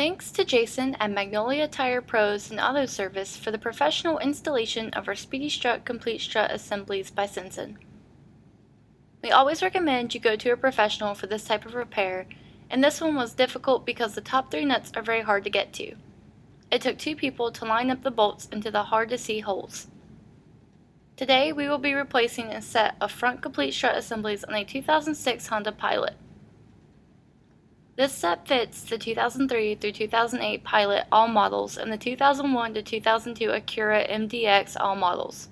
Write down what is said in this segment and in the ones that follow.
Thanks to Jason at Magnolia Tire Pros and Auto Service for the professional installation of our Speedy Strut Complete Strut Assemblies by SENSEN. We always recommend you go to a professional for this type of repair, and this one was difficult because the top 3 nuts are very hard to get to. It took 2 people to line up the bolts into the hard to see holes. Today we will be replacing a set of front complete strut assemblies on a 2006 Honda Pilot. This set fits the 2003 through 2008 Pilot all models and the 2001 to 2002 ACURA MDX all models.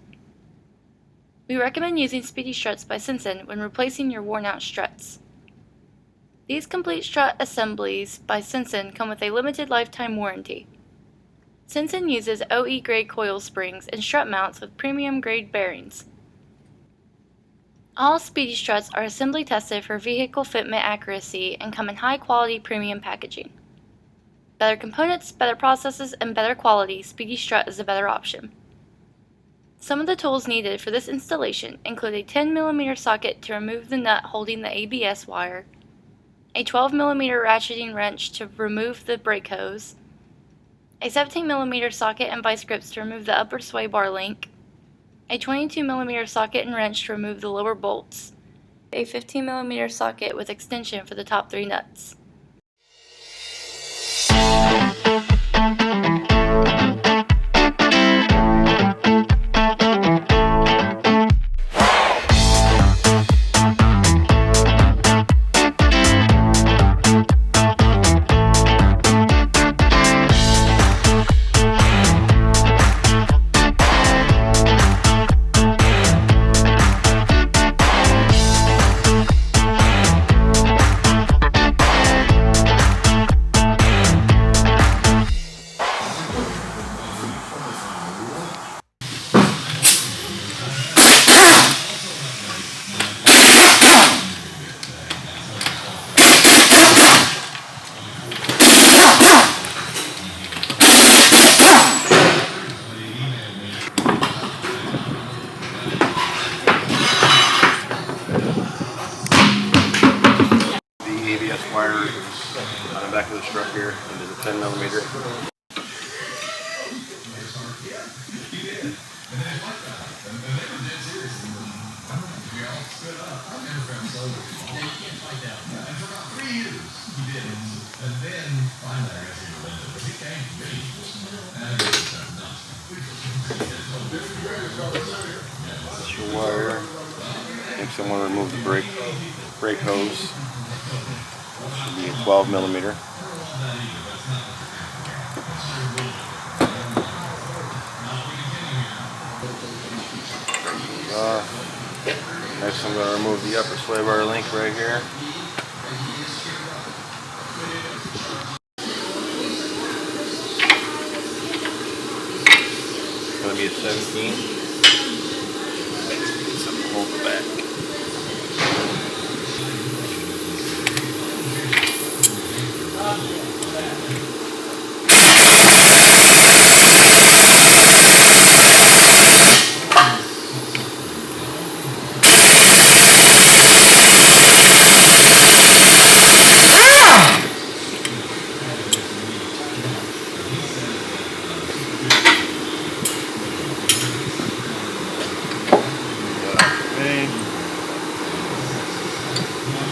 We recommend using Speedy Struts by SENSEN when replacing your worn out struts. These complete strut assemblies by SENSEN come with a limited lifetime warranty. SENSEN uses OE grade coil springs and strut mounts with premium grade bearings. All Speedy Struts are assembly tested for vehicle fitment accuracy and come in high quality premium packaging. Better components, better processes, and better quality, Speedy Strut is a better option. Some of the tools needed for this installation include a 10mm socket to remove the nut holding the ABS wire, a 12mm ratcheting wrench to remove the brake hose, a 17mm socket and vice grips to remove the upper sway bar link, a 22mm socket and wrench to remove the lower bolts, a 15mm socket with extension for the top 3 nuts. ABS wire on the back of the strut here into the 10mm. That's your wire. Next I want to remove the brake hose. Should be a 12mm. Next I'm going to remove the upper sway bar link right here. It's going to be a 17. Something to hold it back.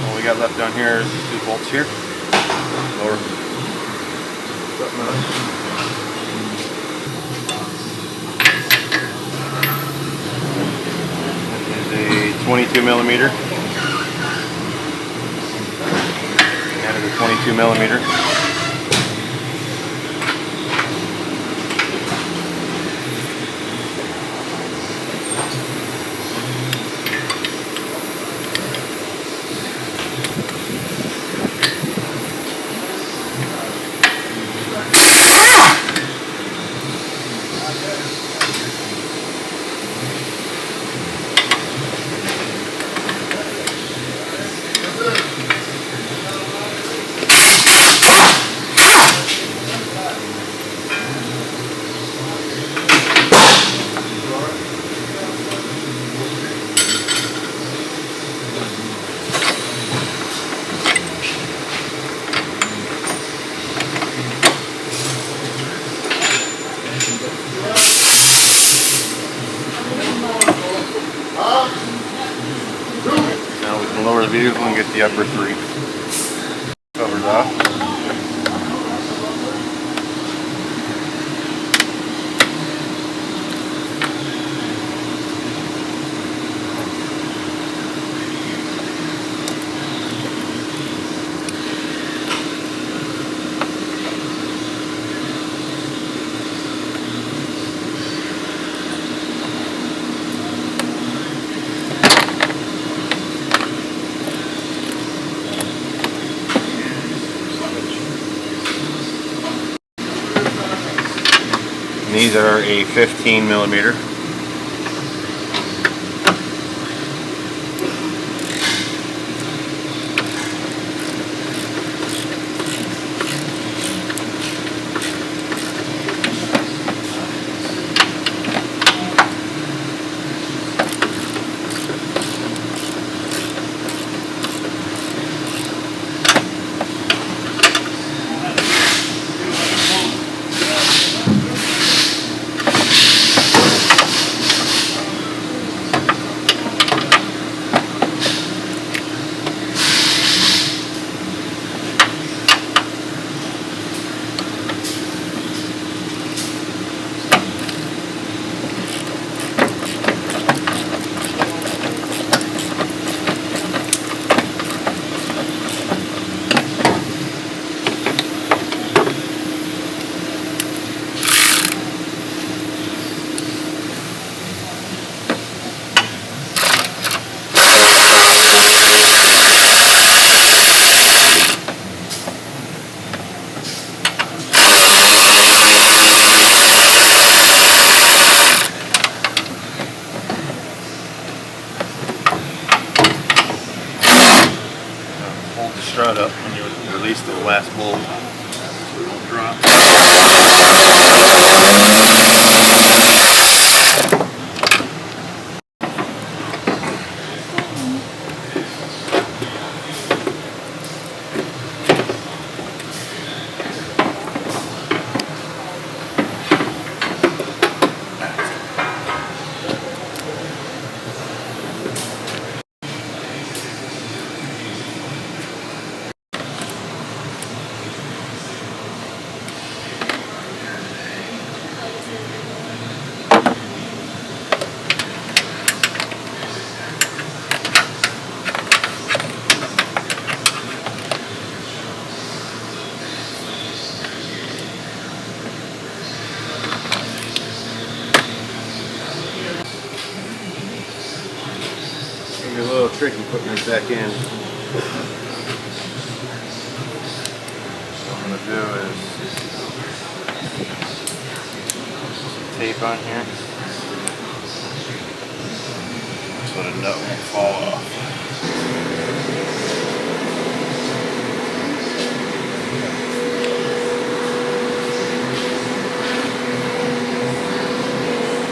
All we got left down here is these 2 bolts here. Lower strut mount. This is a 22mm. Added a 22mm. the vehicle and get the upper 3 covered off. And these are a 15 millimeter. Hold the strut up when you release the last bolt so it won't drop. A little tricky putting this back in. What I'm going to do is tape on here so the nut won't fall off.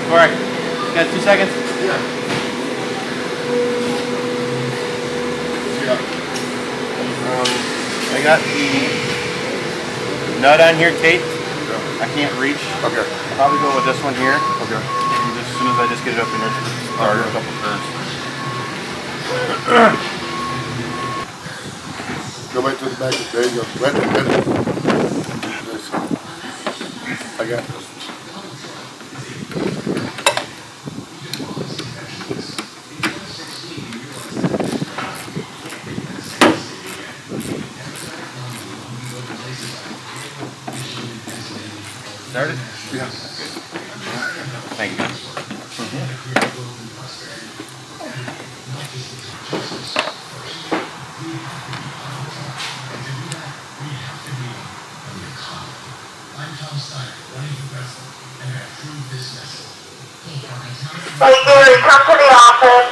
Alright, got 2 seconds? Yeah. I got the nut on here taped. I can't reach. Okay. I'll probably go with this one here. Okay. And just, as soon as I just get it up in there, start a couple turns. Go back to the back. There you go. Right there. I got this. Started? Yeah. Thank you. Bakery, come to the office.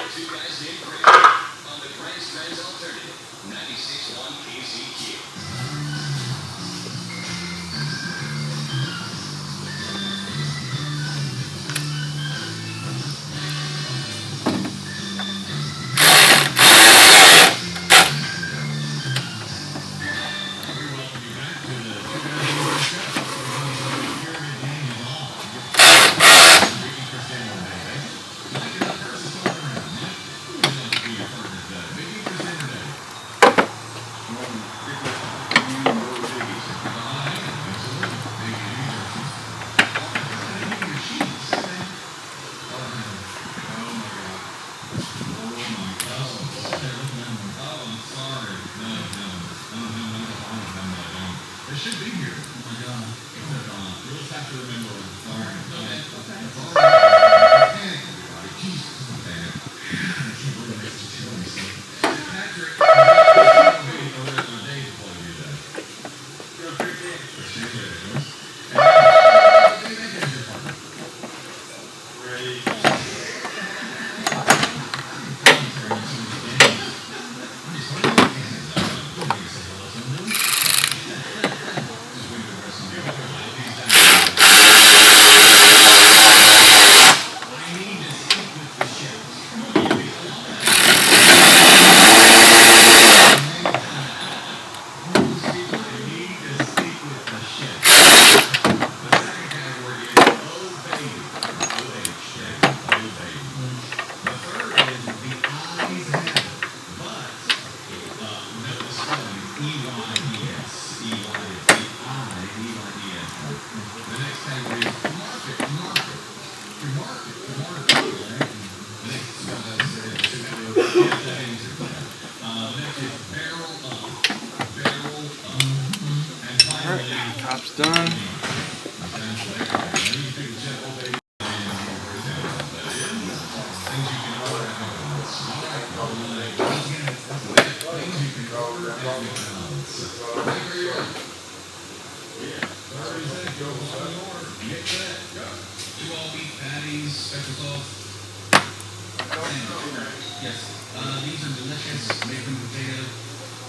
These are delicious, made from potato,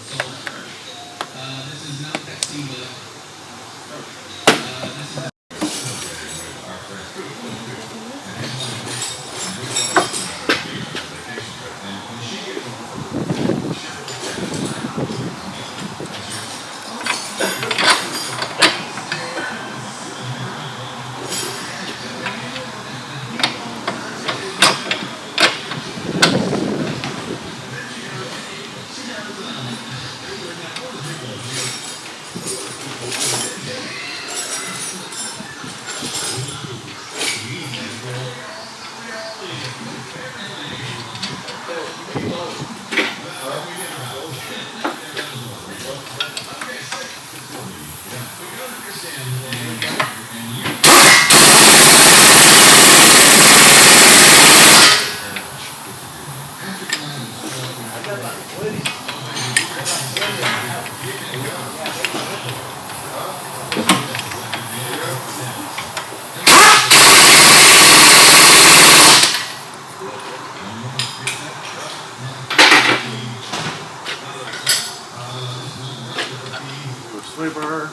salt. This is not Pepsi, but this is Sway bar.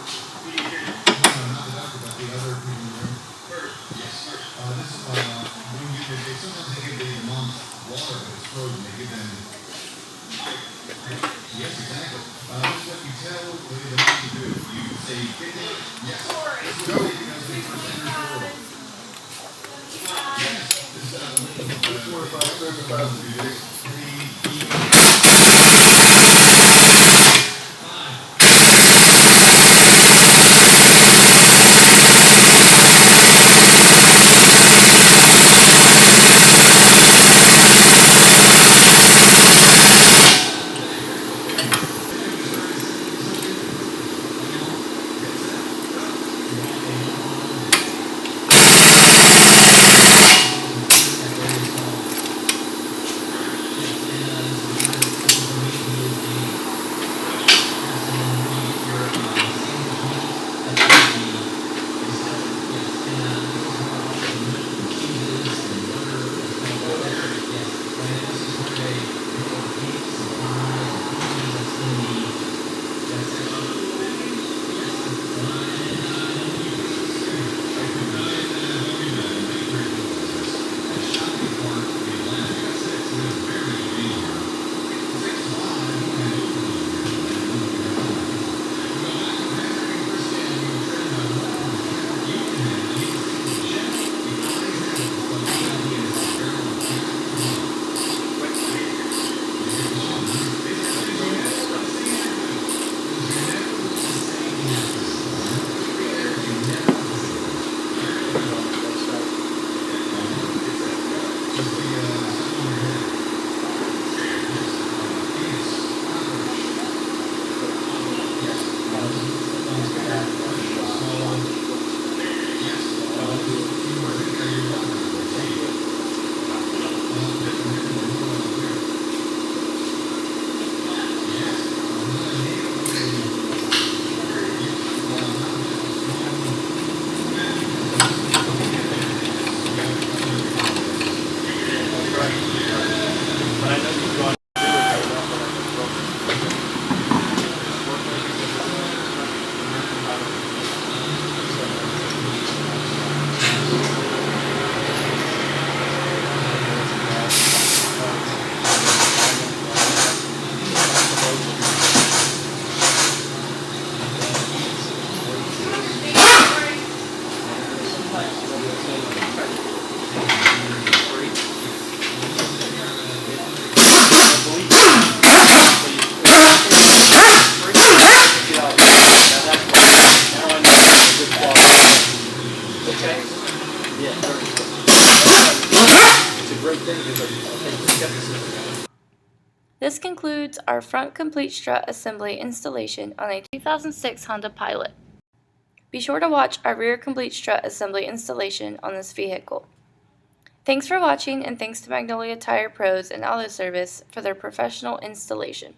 This concludes our front complete strut assembly installation on a 2006 Honda Pilot. Be sure to watch our rear complete strut assembly installation on this vehicle. Thanks for watching, and thanks to Magnolia Tire Pros and Auto Service for their professional installation.